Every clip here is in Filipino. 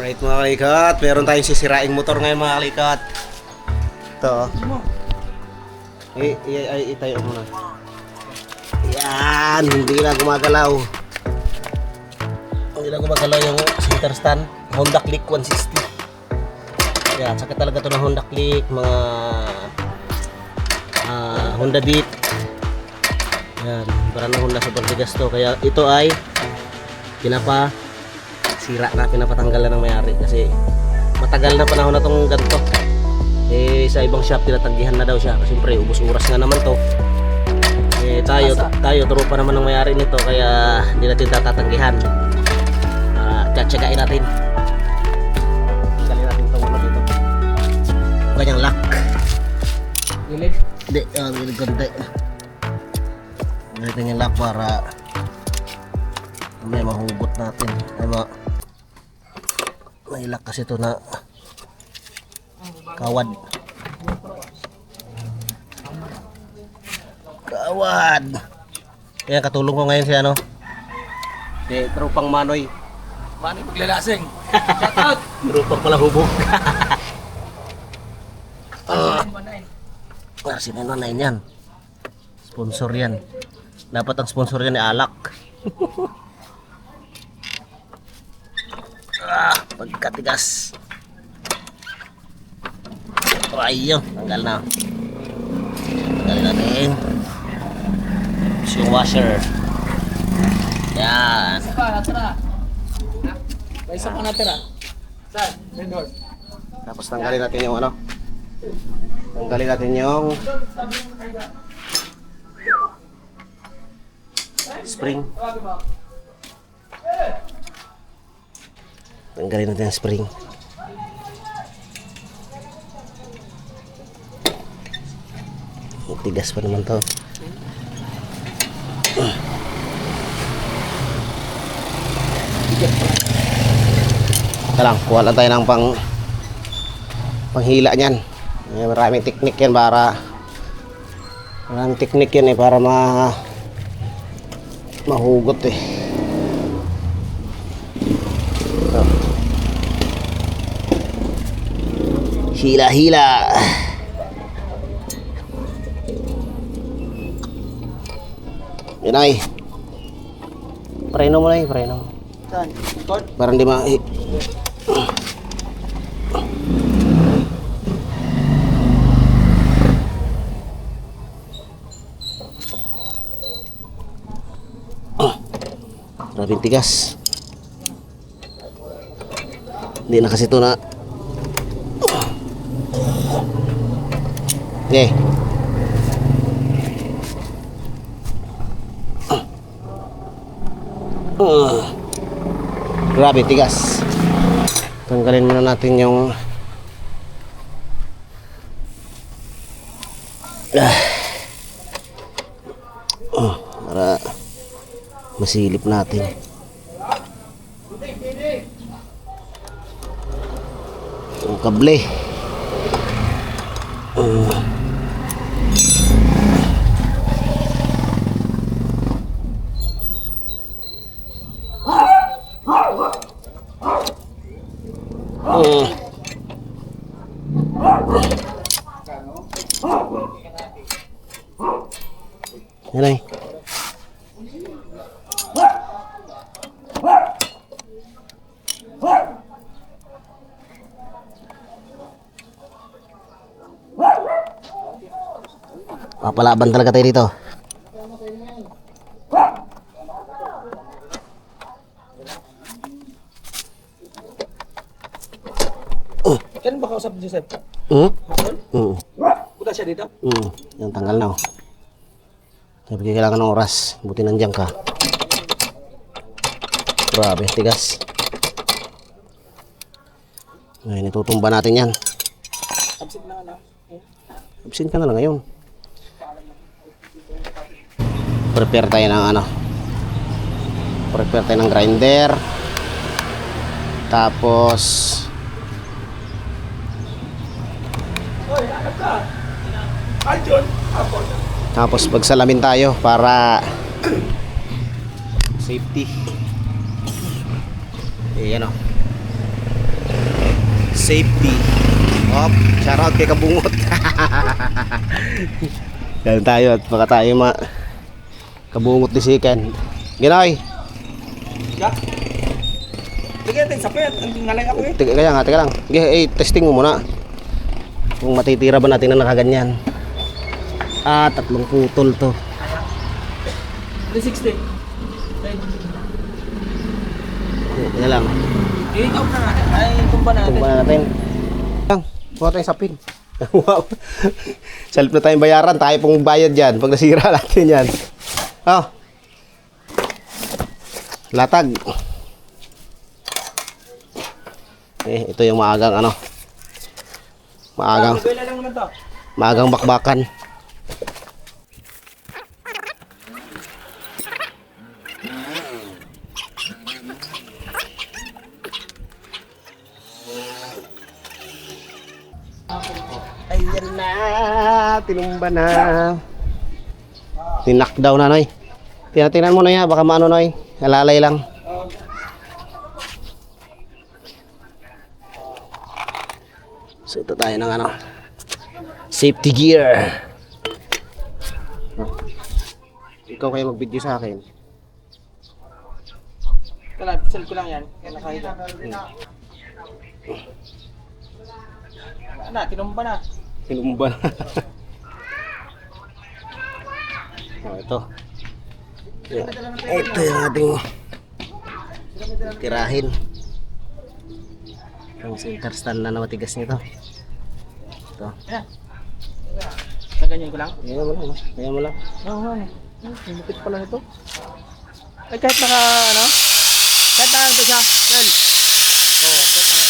Alright mga kalikot, meron tayong sisiraing motor ngayon mga kalikot. Ito. Itayo muna. Yan, hindi na gumagalaw. Hindi na gumagalaw yung center stand. Honda Click 160. Yan, sakit talaga ito ng Honda Click, mga Honda Beat. Yan, parang Honda super bigas to. Kaya ito ay sira na, pinapatanggal na ng may-ari kasi matagal na panahon na itong ganito. Eh sa ibang shop tinatanggihan na daw siya kasi siyempre ubos oras nga naman to. Eh tayo trupa naman ng may-ari nito kaya hindi natin tatatanggihan. Tsatsagain natin. Tanggalin natin itong ano dito. Ganyang lock. Gilid? Hindi, gilid konti. Galitin yung lock para may mahugot natin. May lock kasi ito na kawad. Kaya katulong ko ngayon si ano, si Tropang Manoy. Manoy maglalasing. Shout out. Tropang pala hubog. RC919 yan. Sponsor yan. Dapat ang sponsor yan ni Alak. Pagkatigas. Ayun, tanggal na. Tanggalin natin yung washer. Yan. Isa pa, natira. May isa pa natira. Saan? Vendor. Tapos tanggalin natin yung ano. Tanggalin natin yung spring. Tanggalin natin yung spring. Tigas pa naman to. Ito lang, kuha lang tayo ng panghila niyan. Maraming teknik yan para mahugot eh. Ito. Hila-hila. Yan ay. Preno mo na eh, preno. Saan? Record? Parang di ma... Grabing tigas. Hindi na kasi ito na... Okay. Grabe tigas. Tanggalin muna natin yung para masilip natin. Yung kable. Yan ay. Papalaban talaga tayo dito. Kailan ba kausap ni Joseph? Punta siya dito? Yung tanggal na. Sabi kailangan ng oras. Buti nandiyan ka. Grabe, tigas. Ngayon, itutumba natin yan. Absent na ano? Absent ka na lang ngayon. Prepare tayo ng ano. Prepare tayo ng grinder. Tapos Tapos pagsalamin tayo para safety. Ayan o. Safety. Op, shoutout kay Kabungot. Yan tayo at baka tayo Kabungot ni Siken. Ginoy. Sige, tayo sapit. Ang tingalay ako eh. Teka lang. Testing mo muna. Kung matitira ba natin na nakaganyan. 3 putol to. 360. Teka lang. I-out na natin. Ay, tumba natin. Tumba natin. Lang, kuha tayong sapin. Wow. Self na tayong bayaran. Tayo pong bayad dyan. Pag nasira natin yan. Oh. Latag. Ito yung maagang Gawin na lang naman to. maagang bakbakan. Ayan na, tinumba na. Tinakdaw na, Noy. Tingnan mo na yan, baka maano, Noy. Alalay lang. So ito tayo ng safety gear. Ikaw kayo mag-video sa akin. Kala, pixel ko lang yan. Kaya nakahiga. Na, tinumba na. Tinumba na. Ito. Ito yung ating tirahin. Ang center stand na matigas nito. Ito. Ayan. Naganyan ko lang. Ayan mo lang. Oo, lumipit pala nito. Ay, kahit naka, kahit naka ito siya, well. Oo, kahit naka.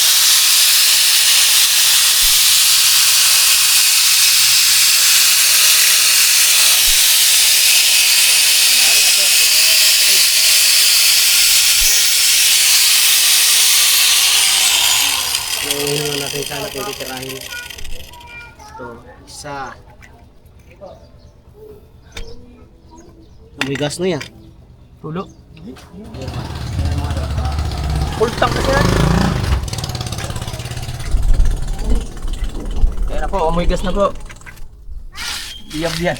Ngayon natin sana pwede tirahin. Ito, isa. Amoy gas na yan. Tulo. Full tank kasi yan. Kaya na po, amoy gas na po. Biyab yan.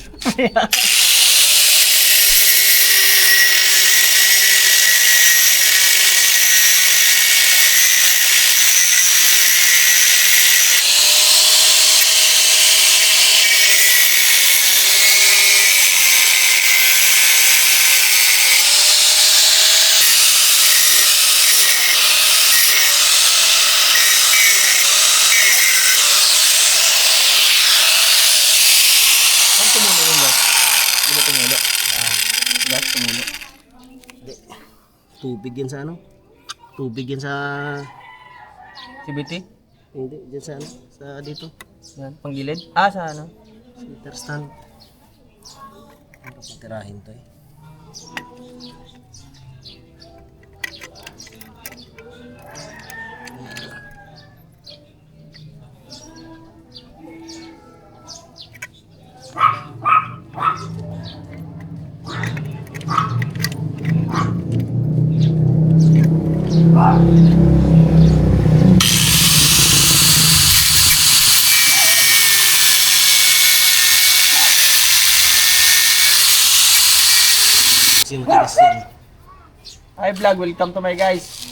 Tubig yan sa Tubig yan sa... CBT? Hindi, dyan sa sa dito. Yan, panggilid? Ah, sa Center stand. Ano pa tirahin to eh. Yung tigas yan. Hi vlog, welcome to my guys.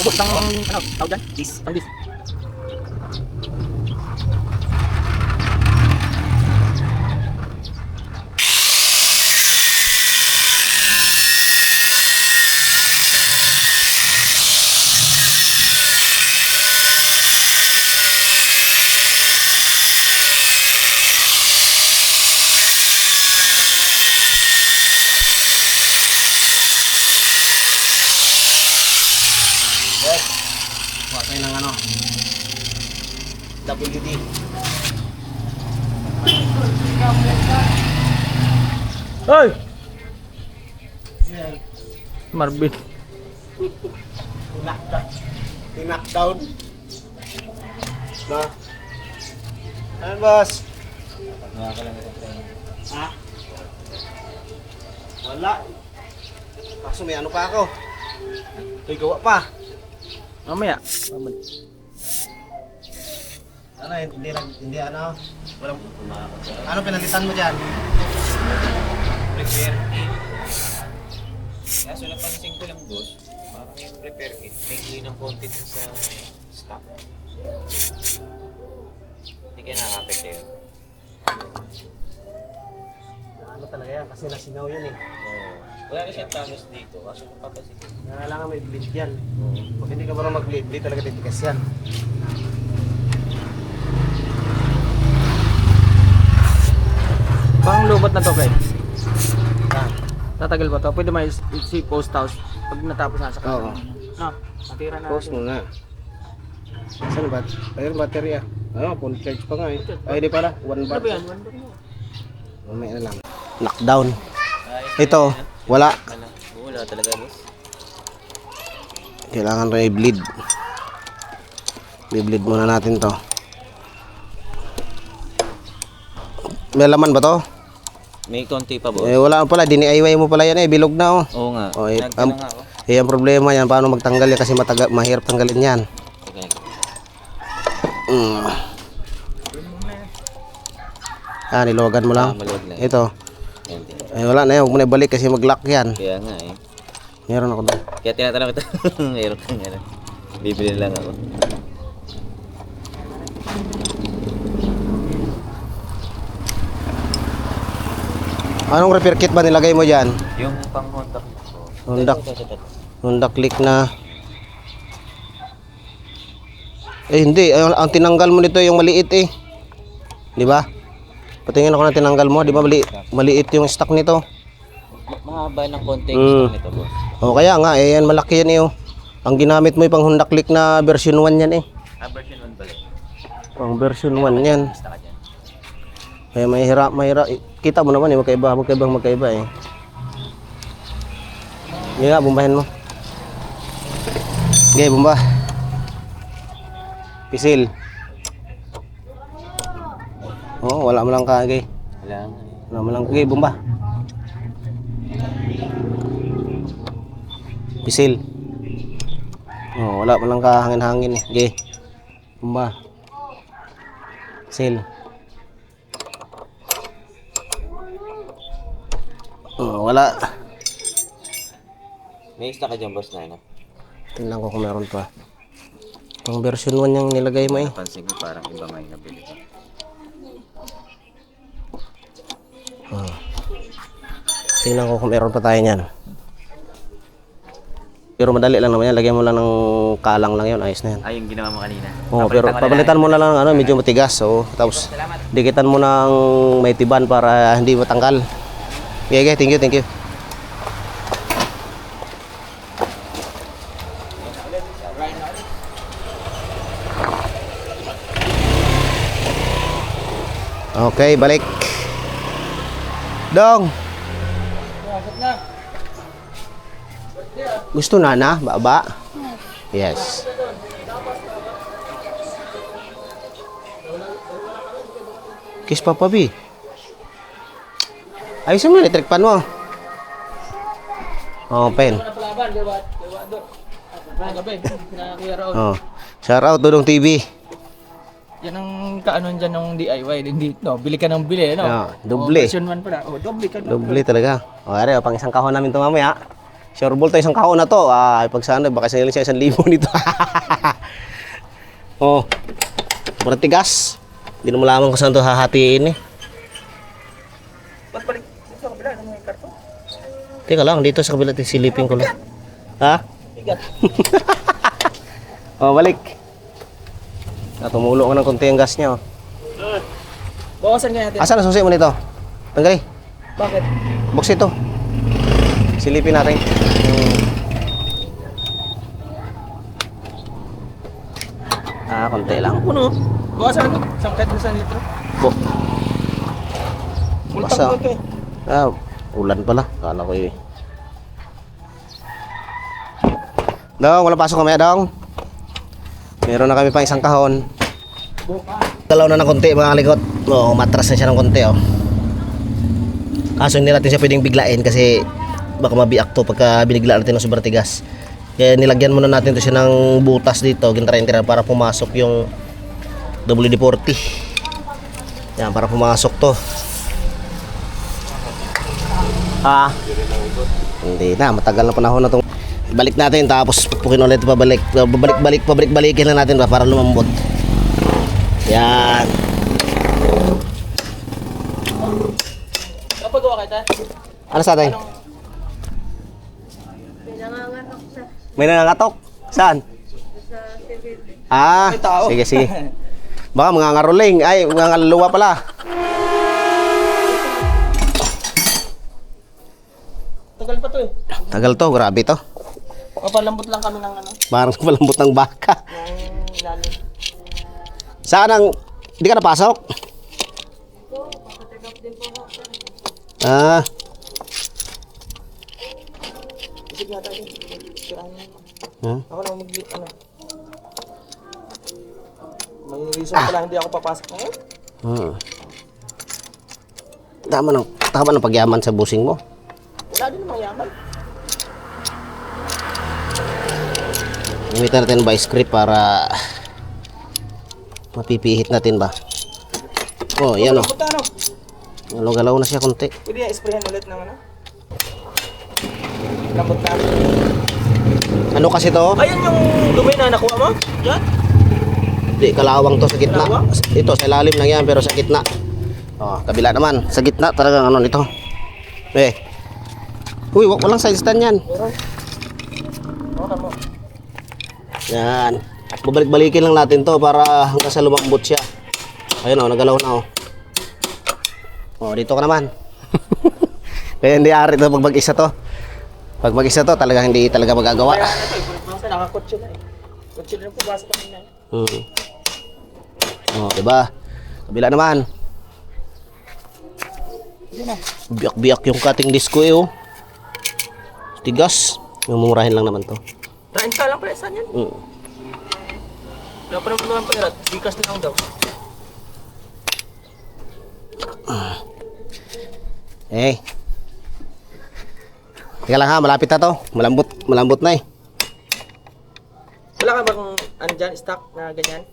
Ubos ng tawag dyan? Dis. Ang dis. Kuha tayo ng SWD. Hoy! Marvin. Knockdown. Na. Ano, boss? Ha? Wala. Kaso may ano pa ako. May gawa pa. Mamaya. Ano, hindi ano. Walang, ano pinalitan mo dyan? Repair kit. Kaso napansin ko lang, boss, parang yung repair kit, may ng konti dun sa stock. Hindi kaya nakakapit yun. Ano talaga yan? Kasi nasinaw yun eh. Wala na siyang talos dito, kaso napapansin ko. Kailangan may bleed yan. Pag hindi ka marunong mag-bleed, hindi talaga titigas yan. Pang lubot na to, Fred. Ah, Tatagal ba to? Pwede may si post house pag natapos na sa Oo. No, natira na. post muna. Saan ba? Ayun, battery ah. Ano, full charge pa nga eh. Ay, di pala. 1 Ano bar. ba yan? One bar mo. Mamaya na lang. Knockdown. Ito, wala. Wala talaga, boss. Kailangan rin i-bleed. I-bleed muna natin to. May laman ba to? May konti pa, boss. Eh, wala pala. Dini-IY mo pala yan eh. Bilog na oh. Oo nga. Oh, eh, Nagtanong nga ako. Eh, ang problema yan. Paano magtanggal yan? Kasi mahirap tanggalin yan. Okay. Nilogan mo lang. Maluwag lang. Ito. Yan din. Eh, wala na yan. Huwag mo na ibalik kasi mag-lock yan. Kaya nga eh. Meron ako doon. Kaya tinatanong ito. Mayroon kang ano. Bibili lang ako. Anong repair kit ba nilagay mo dyan? Yung pang Honda ko. Honda. Ito. Honda Click na. Eh hindi, ang tinanggal mo nito yung maliit eh. Di ba? Patingin ako na tinanggal mo, di ba maliit yung stock nito? Mahaba ng konti yung stock nito, boss. O kaya nga, eh yan malaki yan eh. Oh. Ang ginamit mo yung pang Honda Click na version 1 yan eh. Version 1 balik. Pang version 1 yan. Basta ka dyan. Kaya mahirap. Kita mo naman eh, magkaiba eh. Hindi nga, bumbahin mo. Okay, bumba. Pisil. Oh, wala mo lang kagay. Wala nga eh. Wala mo lang kagay, bumba. Pisil. Oh, wala mo lang kahangin-hangin eh. Okay. Bumba. Pisil. Oh, wala. May stock ka dyan, boss, na ano? Tingnan ko kung meron pa. Pang version 1 yung nilagay mo eh. Napansin ko parang iba nga yung nabili ko. Tingnan ko kung meron pa tayo niyan. Pero madali lang naman yan. Lagyan mo lang ng kalang lang yun. Ayos na yan. Ay, yung ginawa mo kanina. Oh, pero papalitan mo na lang ano, medyo matigas. So, tapos dikitan mo ng may tiban para hindi matanggal. Okay, thank you. Okay, balik. Dong. Gusto na baba? Yes. Kiss Papa B. Ayusin mo yung electric pan mo. Open. Oh. Shout out Dudong TV. Yan ang kaano dyan ng DIY. Hindi, no, bili ka ng bili, no? Ah, doble. Version 1 pala. Oh, doble ka. Doble talaga. O, are, pang isang kahon namin ito mamaya. Sure ball to, isang kahon na to. Pag sana, baka sinilang siya 1,000 nito. Oh, parang tigas. Hindi na mo lamang kung saan ito hahatiin eh. Ba't balik sa kabila ng mga karton? Teka lang, dito sa kabila, silipin ko lang. Ha? Bigat. Oh, balik. Tumulo ko ng konti ang gas niya. Oh. Bawasan nga natin. Asan ang susi mo nito? Tanggali. Bakit? Box ito. Silipin natin. Ah, konti lang. Puno. Gawa sa ano? Kahit na sa litro. Bo. Ultang Basa. ko kay. Ah, ulan pala. Kala ko eh. Dong, wala pasok kami, Dong. Meron na kami pang isang kahon. Galaw na ng konti mga likot. Oo, matras na siya ng konti oh. Kaso hindi natin siya pwedeng biglain kasi baka mabiak to pagka binigla natin ng sobrang tigas. Kaya nilagyan muna natin to siya ng butas dito, gintra-intira para pumasok yung WD-40. Yan, para pumasok to. Ah, hindi na, matagal na panahon na tong balik natin tapos pupukin ulit pabalik. Pabalik-balikin lang natin para lumambot. Yan. Kapag gawa kita. Ano sa atin? May nangangatok? Saan? Ah, May tao. sige, sige. Baka mga ngaruling. Ay, mga ngaluwa pala. Tagal pa to eh. Tagal to, grabe to. Papalambot lang kami ng ano. Parang malambot ng baka. Ng ilalim. Saan ang... Hindi ka napasok? Ah, Isig nga tayo. Sirahan mo. huh? Ako na ano. May reason pala hindi ako papasok ngayon. Tama ng pagyaman sa busing mo. Wala din namang yaman. Gamitan natin ba script para mapipihit natin ba? Oh, yan oh. Punta ano? Galaw-galaw na siya konti. Pwede niya isprayan ulit ng ano? Lambot na. Ano kasi to? Ayun yung dumi na nakuha mo? Yan? Di, kalawang to sa gitna. Kalawang? Ito, sa ilalim lang yan, pero sa gitna. Oh, kabila naman. Sa gitna talagang ano nito. Eh. Uy, walang side stand yan. Meron. Okay mo. Yan. Babalik-balikin lang natin to para hanggang sa lumambot siya. Ayun oh, nagalaw na oh. Oh, dito ka naman. Kaya hindi ari to pag mag-isa to. Pag mag-isa to, talaga hindi talaga magagawa. Kaya ano to, basta nakakotse na eh. Kotse na po, basta kami na eh. Oh, diba? Kabila naman. Hindi na. Biyak-biyak yung cutting disc ko eh oh. Tigas. Mumurahin lang naman to. Renta lang pala, saan yan? Wala pa naman naman pala, bikas na lang daw. Eh. Teka lang ha, malapit na to. Malambot na eh. Wala ka bang ano dyan, stock na ganyan?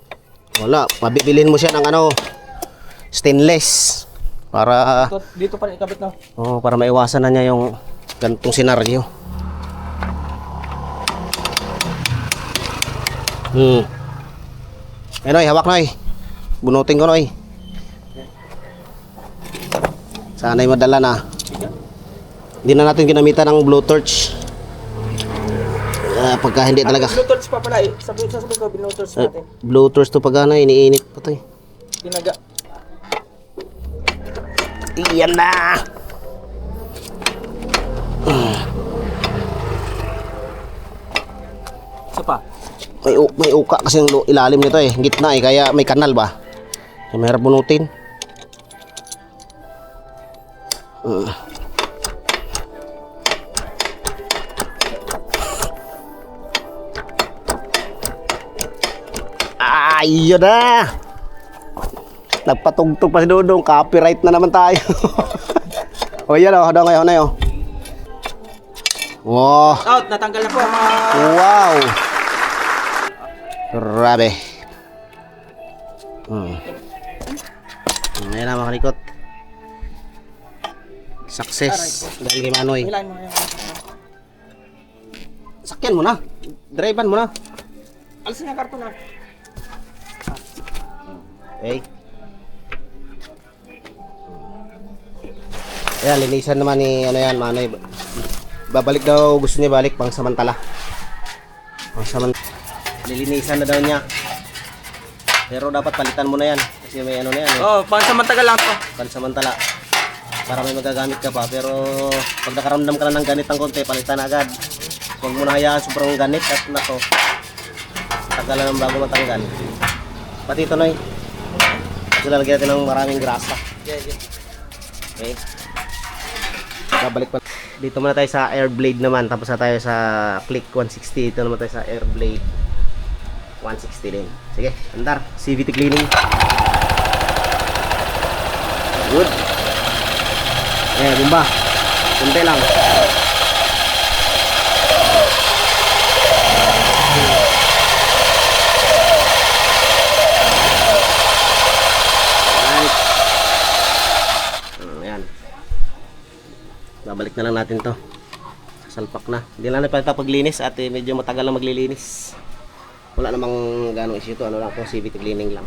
Wala, mabibilin mo siya ng ano, stainless. Para Dito pa rin ikabit na. para maiwasan na niya yung ganitong senaryo. Eh Noy, hawak Noy. Bunutin ko Noy. Sana'y madala na. Hindi na natin ginamitan ng blue torch. Pagka hindi talaga. Bluetooth pa pala eh. Sabi ko, bluetooth natin. Blue torch to pag ano, iniinit pa to eh. Tinaga. Iyan na. Isa pa. May uka kasi yung ilalim nito eh, gitna eh, kaya may kanal ba? Kaya mahirap bunutin. Ayun na! Nagpatugtog pa si Dudong, copyright na naman tayo. O yan o, hado ngayon na yun. Wow! Out, natanggal na po ang mga... Wow! Grabe. Ngayon na mga likot. Success. Dahil kay Manoy. Ilan mo yung... Sakyan mo na. Drivean mo na. Alisin yung karton na. Okay. Ayan, linisan naman ni ano yan, Manoy. Babalik daw, gusto niya balik pang samantala. Lilinisan na daw niya. Pero dapat palitan mo na yan. Kasi may ano na yan. Oh, pansamantala lang to. Pansamantala. Para may magagamit ka pa. Pero pag nakaramdam ka na ng ganit ng konti, palitan na agad. Huwag mo na hayaan sobrang ganit at nako. Tagal na ng bago matanggal. Pati ito, Noy. So, lalagyan natin ng maraming grasa. Okay. Babalik pa. Dito muna tayo sa air blade naman. Tapos na tayo sa click 160. Dito naman tayo sa air blade 160 din. Sige, andar. CVT cleaning. Good. Bumba. Kunti lang. Right. Ayan. Babalik na lang natin to. Salpak na. Hindi na natin paglinis at medyo matagal na maglilinis. Wala namang ganong issue to. Ano lang po, CVT cleaning lang.